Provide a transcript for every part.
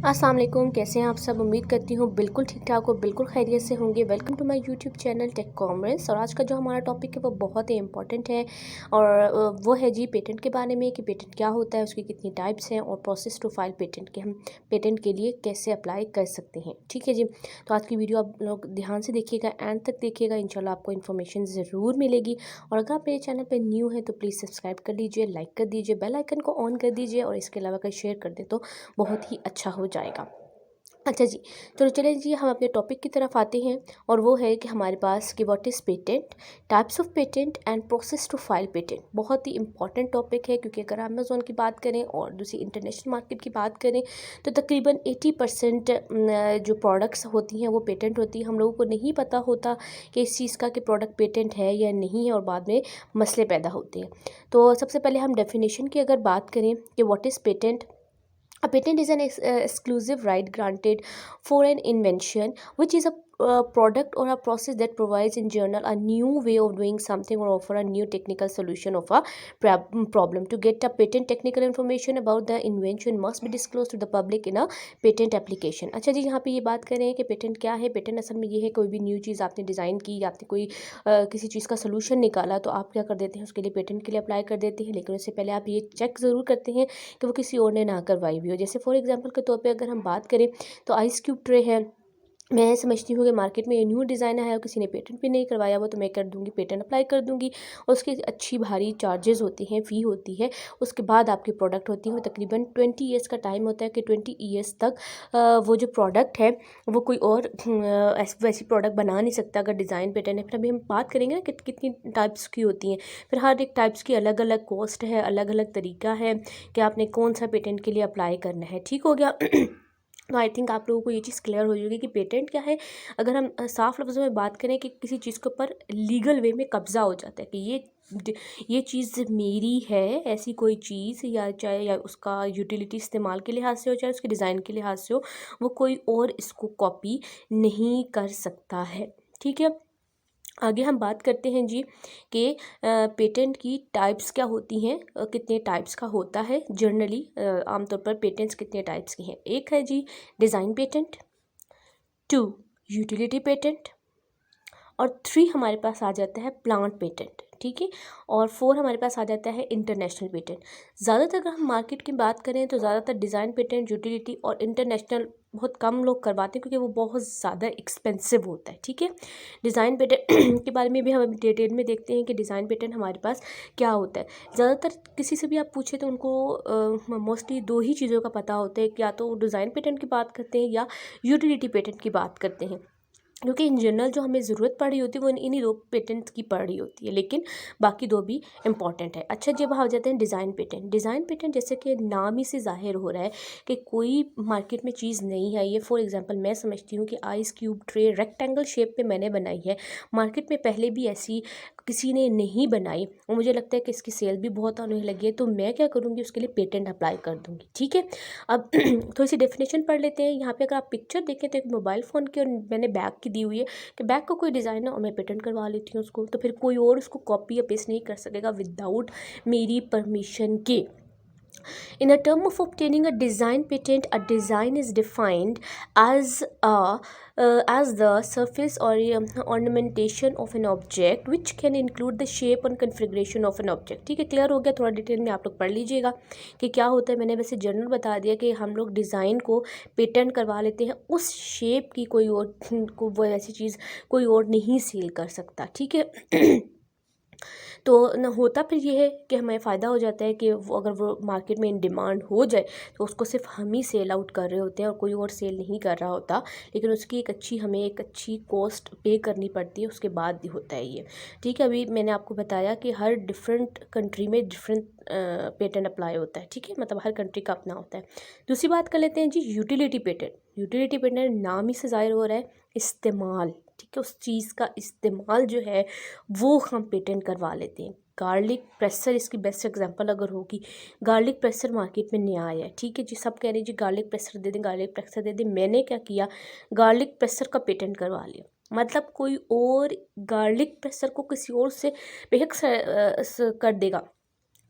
अस्सलाम वालेकुम, कैसे हैं आप सब। उम्मीद करती हूँ बिल्कुल ठीक ठाक हो, बिल्कुल खैरियत से होंगे। Welcome to my YouTube channel tech commerce. और आज का जो हमारा टॉपिक है वो बहुत ही इंपॉर्टेंट है और वो है जी पेटेंट के बारे में कि पेटेंट क्या होता है, उसकी कितनी टाइप्स हैं और प्रोसेस टू फाइल पेटेंट के हम पेटेंट के लिए कैसे अप्लाई कर सकते हैं। ठीक है जी, तो आज की वीडियो आप लोग ध्यान से देखिएगा, एंड तक देखिएगा, इंशाल्लाह आपको इन्फॉर्मेशन ज़रूर मिलेगी। और अगर आप मेरे चैनल पर न्यू है तो प्लीज़ सब्सक्राइब कर लीजिए, लाइक कर दीजिए, बेल आइकन को ऑन कर दीजिए और इसके अलावा अगर शेयर कर दे तो बहुत ही अच्छा हो जाएगा। अच्छा जी, तो चलिए जी हम अपने टॉपिक की तरफ आते हैं और वो है कि हमारे पास कि what is patent, types of patent and process to file patent. बहुत ही इंपॉर्टेंट टॉपिक है क्योंकि अगर अमेज़ोन की बात करें और दूसरी इंटरनेशनल मार्केट की बात करें तो तकरीबन 80% जो प्रोडक्ट्स होती हैं वो पेटेंट होती है। हम लोगों को नहीं पता होता कि इस चीज़ का कि प्रोडक्ट पेटेंट है या नहीं है और बाद में मसले पैदा होते हैं। तो सबसे पहले हम डेफिनेशन की अगर बात करें कि what is patent. A patent is an exclusive right granted for an invention, which is a product or a process that provides in general a new way of doing something or offer a new technical solution of a problem. To get a patent, technical information about the invention must be disclosed to the public in a patent application. अच्छा जी, यहाँ पे ये बात कर रहे हैं कि patent क्या है। पेटेंट असल में ये है कोई भी न्यू चीज़ आपने डिज़ाइन की या आपने कोई किसी चीज़ का सोल्यूशन निकाला तो आप क्या कर देते हैं, उसके लिए पेटेंट के लिए अप्लाई कर देते हैं। लेकिन उससे पहले आप ये चेक ज़रूर करते हैं कि वो किसी और ने ना करवाई हुई हो। जैसे फॉर एग्जांपल के तौर पे अगर हम बात करें तो आइस क्यूब ट्रे है। मैं समझती हूँ कि मार्केट में ये न्यू डिज़ाइन है और किसी ने पेटेंट भी नहीं करवाया वो, तो मैं कर दूँगी, पेटेंट अप्लाई कर दूँगी और उसकी अच्छी भारी चार्जेस होती हैं, फ़ी होती है। उसके बाद आपकी प्रोडक्ट होती है, वो तकरीबन 20 ईयर्स का टाइम होता है कि 20 ईयर्स तक वो जो प्रोडक्ट है वो कोई और वैसी प्रोडक्ट बना नहीं सकता अगर डिज़ाइन पेटेंट है। फिर अभी हम बात करेंगे ना कितनी टाइप्स की होती हैं। फिर हर एक टाइप्स की अलग अलग कॉस्ट है, अलग अलग तरीका है कि आपने कौन सा पेटेंट के लिए अप्लाई करना है। ठीक हो गया। तो आई थिंक आप लोगों को ये चीज़ क्लियर हो जाएगी कि पेटेंट क्या है। अगर हम साफ लफ्ज़ों में बात करें कि किसी चीज़ के ऊपर लीगल वे में कब्ज़ा हो जाता है कि ये चीज़ मेरी है, ऐसी कोई चीज़, या चाहे या उसका यूटिलिटी इस्तेमाल के लिहाज से हो चाहे उसके डिज़ाइन के लिहाज से हो, वो कोई और इसको कॉपी नहीं कर सकता है। ठीक है, आगे हम बात करते हैं जी कि पेटेंट की टाइप्स क्या होती हैं, कितने टाइप्स का होता है जनरली। आमतौर पर पेटेंट्स कितने टाइप्स की हैं। एक है जी डिज़ाइन पेटेंट, 2 यूटिलिटी पेटेंट और 3 हमारे पास आ जाता है प्लांट पेटेंट। ठीक है, और 4 हमारे पास आ जाता है इंटरनेशनल पेटेंट। ज़्यादातर अगर हम मार्केट की बात करें तो ज़्यादातर डिज़ाइन पेटेंट, यूटिलिटी और इंटरनेशनल बहुत कम लोग करवाते हैं क्योंकि वो बहुत ज़्यादा एक्सपेंसिव होता है। ठीक है, डिज़ाइन पेटेंट के बारे में भी हम डिटेल में देखते हैं कि डिज़ाइन पेटेंट हमारे पास क्या होता है। ज़्यादातर किसी से भी आप पूछे तो उनको मोस्टली 2 ही चीज़ों का पता होता है, या तो डिज़ाइन पेटेंट की बात करते हैं या यूटिलिटी पेटेंट की बात करते हैं, क्योंकि इन जनरल जो हमें ज़रूरत पड़ रही होती है वो इन्हीं 2 पेटेंट की पड़ रही होती है, लेकिन बाकी 2 भी इम्पॉर्टेंट है। अच्छा, जब आ जाते हैं डिज़ाइन पेटेंट। डिज़ाइन पेटेंट जैसे कि नाम ही से ज़ाहिर हो रहा है कि कोई मार्केट में चीज़ नहीं है। ये फॉर एग्जांपल मैं समझती हूँ कि ice cube tray rectangle shape में मैंने बनाई है, मार्केट में पहले भी ऐसी किसी ने नहीं बनाई और मुझे लगता है कि इसकी सेल भी बहुत होने लगी है, तो मैं क्या करूँगी, उसके लिए पेटेंट अप्लाई कर दूँगी। ठीक है, अब थोड़ी सी डेफिनेशन पढ़ लेते हैं। यहाँ पे अगर आप पिक्चर देखें तो एक मोबाइल फ़ोन की और मैंने बैग की दी हुई है कि बैग का कोई डिज़ाइन है और मैं पेटेंट करवा लेती हूँ उसको, तो फिर कोई और उसको कॉपी या पेस्ट नहीं कर सकेगा विदाउट मेरी परमिशन के। In a term of obtaining a design patent, a design is defined as the surface or ornamentation of an object which can include the shape and configuration of an object. ठीक है, clear हो गया। थोड़ा detail में आप लोग पढ़ लीजिएगा कि क्या होता है। मैंने वैसे जनरल बता दिया कि हम लोग डिज़ाइन को पेटेंट करवा लेते हैं, उस शेप की कोई और को वो ऐसी चीज़ कोई और नहीं सेल कर सकता। ठीक है। तो न होता फिर ये है कि हमें फ़ायदा हो जाता है कि वो अगर वो मार्केट में इन डिमांड हो जाए तो उसको सिर्फ हम ही सेल आउट कर रहे होते हैं और कोई और सेल नहीं कर रहा होता, लेकिन उसकी हमें एक अच्छी कॉस्ट पे करनी पड़ती है, उसके बाद भी होता है ये। ठीक है, अभी मैंने आपको बताया कि हर डिफरेंट कंट्री में डिफरेंट पेटेंट अप्लाई होता है। ठीक है, मतलब हर कंट्री का अपना होता है। दूसरी बात कर लेते हैं जी यूटिलिटी पेटेंट। यूटिलिटी पेटेंट नाम ही से ज़ाहिर हो रहा है इस्तेमाल। ठीक है, उस चीज़ का इस्तेमाल जो है वो हम पेटेंट करवा लेते हैं। गार्लिक प्रेसर इसकी बेस्ट एग्जांपल अगर होगी। गार्लिक प्रेसर मार्केट में नया आया है। ठीक है जी, सब कह रहे हैं जी गार्लिक प्रेसर दे दें, गार्लिक प्रेसर दे दें। मैंने क्या किया, गार्लिक प्रेसर का पेटेंट करवा लिया। मतलब कोई और गार्लिक प्रेसर को किसी और से बेहद कर देगा,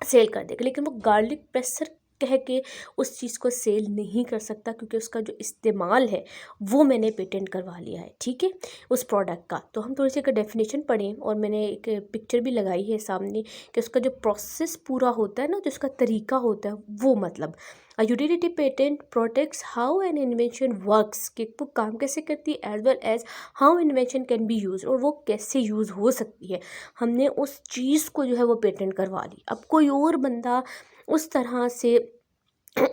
सेल कर देगा, लेकिन वो गार्लिक प्रेसर कह के उस चीज़ को सेल नहीं कर सकता, क्योंकि उसका जो इस्तेमाल है वो मैंने पेटेंट करवा लिया है, ठीक है, उस प्रोडक्ट का। तो हम थोड़ी सी अगर डेफिनेशन पढ़ें, और मैंने एक पिक्चर भी लगाई है सामने कि उसका जो प्रोसेस पूरा होता है ना, जो उसका तरीका होता है वो, मतलब a utility patent protects how an invention works, कि वो काम कैसे करती है, as well as how invention can be use, और वो कैसे यूज़ हो सकती है। हमने उस चीज़ को जो है वो पेटेंट करवा ली। अब कोई और बंदा उस तरह से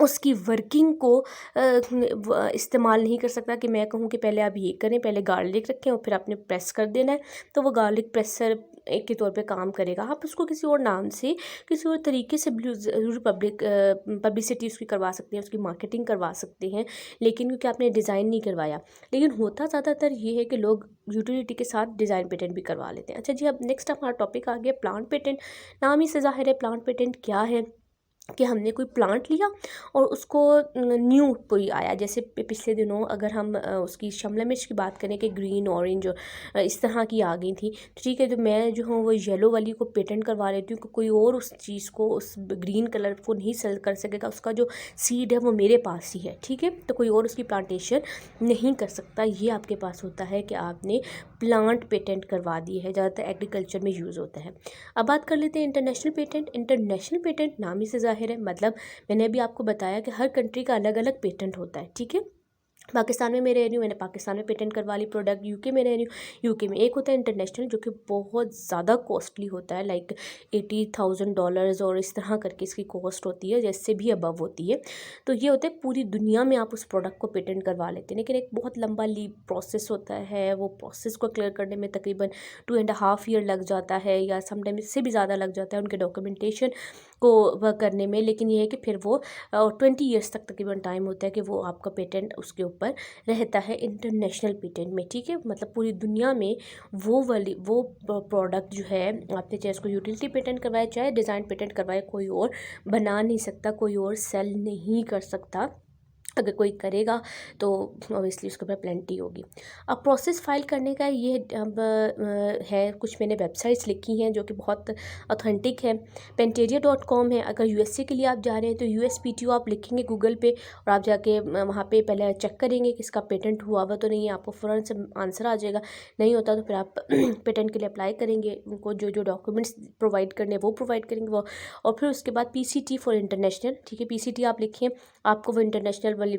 उसकी वर्किंग को इस्तेमाल नहीं कर सकता कि मैं कहूँ कि पहले आप ये करें, पहले गार्लिक रखें और फिर आपने प्रेस कर देना है, तो वो गार्लिक प्रेसर एक के तौर पे काम करेगा। आप उसको किसी और नाम से, किसी और तरीके से ज़रूर पब्लिसिटी उसकी करवा सकते हैं, उसकी मार्केटिंग करवा सकते हैं, लेकिन क्योंकि आपने डिज़ाइन नहीं करवाया। लेकिन होता ज़्यादातर ये है कि लोग यूटिलिटी के साथ डिज़ाइन पेटेंट भी करवा लेते हैं। अच्छा जी, अब नेक्स्ट हमारा टॉपिक आ गया प्लांट पेटेंट। नाम ही से ज़ाहिर है प्लांट पेटेंट क्या है, कि हमने कोई प्लांट लिया और उसको न्यू कोई आया, जैसे पिछले दिनों अगर हम उसकी शिमला मिर्च की बात करें कि ग्रीन ऑरेंज इस तरह की आ गई थी, तो ठीक है, तो मैं जो हूँ वो येलो वाली को पेटेंट करवा लेती हूँ कि कोई और उस चीज़ को, उस ग्रीन कलर को नहीं सेल कर सकेगा, उसका जो सीड है वो मेरे पास ही है, ठीक है, तो कोई और उसकी प्लांटेशन नहीं कर सकता। ये आपके पास होता है कि आपने प्लांट पेटेंट करवा दी है, ज़्यादातर एग्रीकल्चर में यूज़ होता है। अब बात कर लेते हैं इंटरनेशनल पेटेंट। इंटरनेशनल पेटेंट नाम ही से जाहिर है, मतलब मैंने अभी आपको बताया कि हर कंट्री का अलग अलग पेटेंट होता है, ठीक है। पाकिस्तान में मैं रह रही हूँ, मैंने पाकिस्तान में पेटेंट करवा ली प्रोडक्ट। यूके में रह रही हूँ, यूके में एक होता है इंटरनेशनल, जो कि बहुत ज़्यादा कॉस्टली होता है, लाइक $80,000 और इस तरह करके इसकी कॉस्ट होती है, जैसे भी अबव होती है। तो ये होता है पूरी दुनिया में आप उस प्रोडक्ट को पेटेंट करवा लेते हैं, लेकिन एक बहुत लंबा लीप प्रोसेस होता है। वो प्रोसेस को क्लियर करने में तकरीबन 2.5 ईयर लग जाता है, या समटाइम इससे भी ज़्यादा लग जाता है उनके डॉक्यूमेंटेशन को वह करने में। लेकिन ये है कि फिर वो 20 ईयर्स तक तकरीबन टाइम होता है कि वो आपका पेटेंट उसके ऊपर रहता है इंटरनेशनल पेटेंट में, ठीक है। मतलब पूरी दुनिया में वो प्रोडक्ट जो है, आपने चाहे उसको यूटिलिटी पेटेंट करवाए चाहे डिज़ाइन पेटेंट करवाए, कोई और बना नहीं सकता, कोई और सेल नहीं कर सकता। अगर कोई करेगा तो ऑब्वियसली उसके ऊपर पेनल्टी होगी। अब प्रोसेस फाइल करने का ये अब है, कुछ मैंने वेबसाइट्स लिखी हैं जो कि बहुत ऑथेंटिक है। penteria.com है। अगर यूएसए के लिए आप जा रहे हैं तो USPTO आप लिखेंगे गूगल पे, और आप जाके वहाँ पे पहले चेक करेंगे कि इसका पेटेंट हुआ तो नहीं है, आपको फ़ौरन से आंसर आ जाएगा। नहीं होता तो फिर आप पेटेंट के लिए अप्लाई करेंगे, उनको जो जो डॉक्यूमेंट्स प्रोवाइड करने वो प्रोवाइड करेंगे वो, और फिर उसके बाद PCT फॉर इंटरनेशनल, ठीक है, PCT आप लिखिए, आपको वो इंटरनेशनल वाली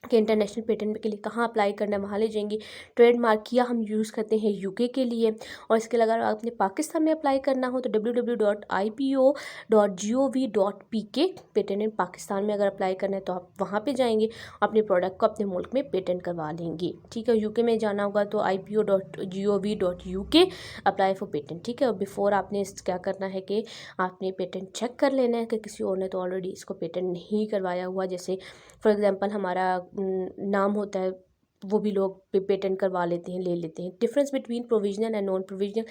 कि इंटरनेशनल पेटेंट के लिए कहाँ अप्लाई करना है, वहाँ ले जाएंगी। ट्रेडमार्क किया हम यूज़ करते हैं यूके के लिए, और इसके अलावा अगर आपने पाकिस्तान में अप्लाई करना हो तो www.ipo.gov.pk, पेटेंट इन पाकिस्तान में अगर अप्लाई करना है तो आप वहाँ पे जाएंगे, अपने प्रोडक्ट को अपने मुल्क में पेटेंट करवा लेंगे, ठीक है। यूके में जाना होगा तो ipo.gov.uk अप्लाई फॉर पेटेंट, ठीक है। और बिफोर आपने क्या करना है कि आपने पेटेंट चेक कर लेना है कि किसी और ने तो ऑलरेडी इसको पेटेंट नहीं करवाया हुआ। जैसे फॉर एग्जांपल हमारा नाम होता है, वो भी लोग पेटेंट करवा लेते हैं, ले लेते हैं। Difference between provisional and non provisional.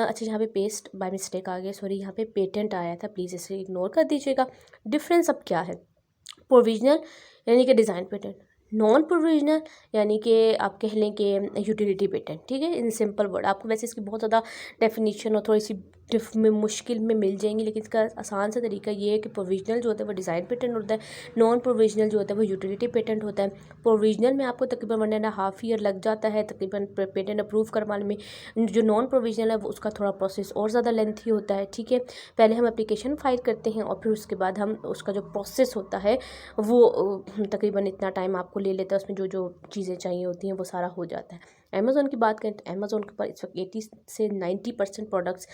अच्छा, यहाँ पे पेस्ट बाय मिस्टेक आ गया, सॉरी, यहाँ पे पेटेंट आया था, प्लीज़ इसे इग्नोर कर दीजिएगा। डिफरेंस अब क्या है, प्रोविजनल यानी कि डिज़ाइन पेटेंट, नॉन प्रोविजनल यानी कि आप कह लें कि यूटिलिटी पेटेंट, ठीक है, इन सिंपल वर्ड। आपको वैसे इसकी बहुत ज़्यादा डेफिनेशन और थोड़ी सी मुश्किल में मिल जाएंगी, लेकिन इसका आसान सा तरीका ये है कि प्रोविजनल जो होता है वो डिज़ाइन पेटेंट होता है, नॉन प्रोविजनल जो होता है वो यूटिलिटी पेटेंट होता है। प्रोविजनल में आपको तकरीबन 1.5 ईयर लग जाता है तकरीबन पेटेंट अप्रूव करवाने में। जो नॉन प्रोविजनल है वो उसका थोड़ा प्रोसेस और ज़्यादा लेंथी होता है, ठीक है। पहले हम एप्लीकेशन फाइल करते हैं और फिर उसके बाद हम उसका जो प्रोसेस होता है वो तकरीबन इतना टाइम आपको ले लेता है, उसमें जो जो चीज़ें चाहिए होती हैं वो सारा हो जाता है। अमेज़ॉन की बात करें तो अमेज़ॉन के ऊपर इस वक्त 80 से 90% प्रोडक्ट्स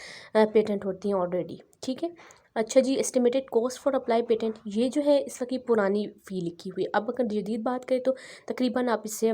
पेटेंट होती हैं ऑलरेडी, ठीक है। अच्छा जी, estimated cost for apply patent, ये जो है इस वक्त की पुरानी फ़ी लिखी हुई है। अब अगर जदीद बात करें तो तकरीबन आप इससे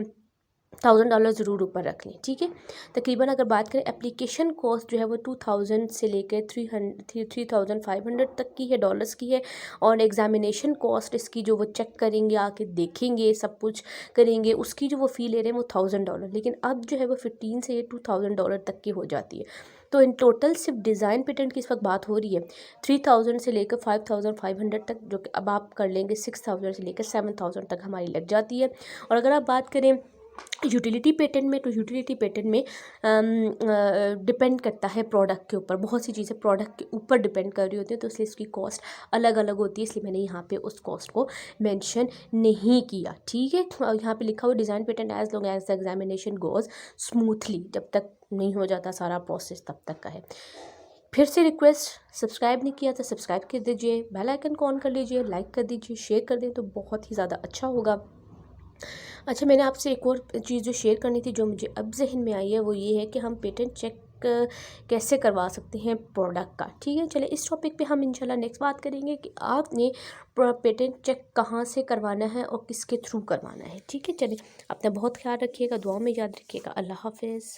$1000 ज़रूर ऊपर रख लें, ठीक है। तकरीबन अगर बात करें एप्लीकेशन कॉस्ट जो है वो 2000 से लेकर 3500 तक की है, डॉलर्स की है। और एग्ज़ामिनेशन कॉस्ट इसकी जो वो चेक करेंगे, आके देखेंगे, सब कुछ करेंगे, उसकी जो वो फ़ी ले रहे हैं वो $1000, लेकिन अब जो है वो 15 से $2000 तक की हो जाती है। तो इन टोटल सिर्फ डिज़ाइन पेटेंट की इस वक्त बात हो रही है 3000 से लेकर 5500 तक, जो कि अब आप कर लेंगे 6000 से लेकर 7000 तक हमारी लग जाती है। और अगर आप बात करें यूटिलिटी पेटेंट में, तो यूटिलिटी पेटेंट में डिपेंड करता है प्रोडक्ट के ऊपर, बहुत सी चीज़ें प्रोडक्ट के ऊपर डिपेंड कर रही होती है, तो इसलिए इसकी कॉस्ट अलग अलग होती है, इसलिए मैंने यहाँ पे उस कॉस्ट को मेंशन नहीं किया, ठीक है। और यहाँ पे लिखा हुआ design patent as long as the examination goes smoothly, जब तक नहीं हो जाता सारा प्रोसेस तब तक का है। फिर से रिक्वेस्ट, सब्सक्राइब नहीं किया तो सब्सक्राइब कर दीजिए, बेल आइकन को ऑन कर लीजिए, लाइक कर दीजिए, शेयर कर दें तो बहुत ही ज़्यादा अच्छा होगा। अच्छा, मैंने आपसे एक और चीज़ जो शेयर करनी थी, जो मुझे अब ज़हन में आई है, वो ये है कि हम पेटेंट चेक कैसे करवा सकते हैं प्रोडक्ट का, ठीक है। चलिए इस टॉपिक पे हम इंशाल्लाह नेक्स्ट बात करेंगे कि आपने पेटेंट चेक कहाँ से करवाना है और किसके थ्रू करवाना है, ठीक है। चलिए अपना बहुत ख्याल रखिएगा, दुआ में याद रखिएगा। अल्लाह हाफिज़।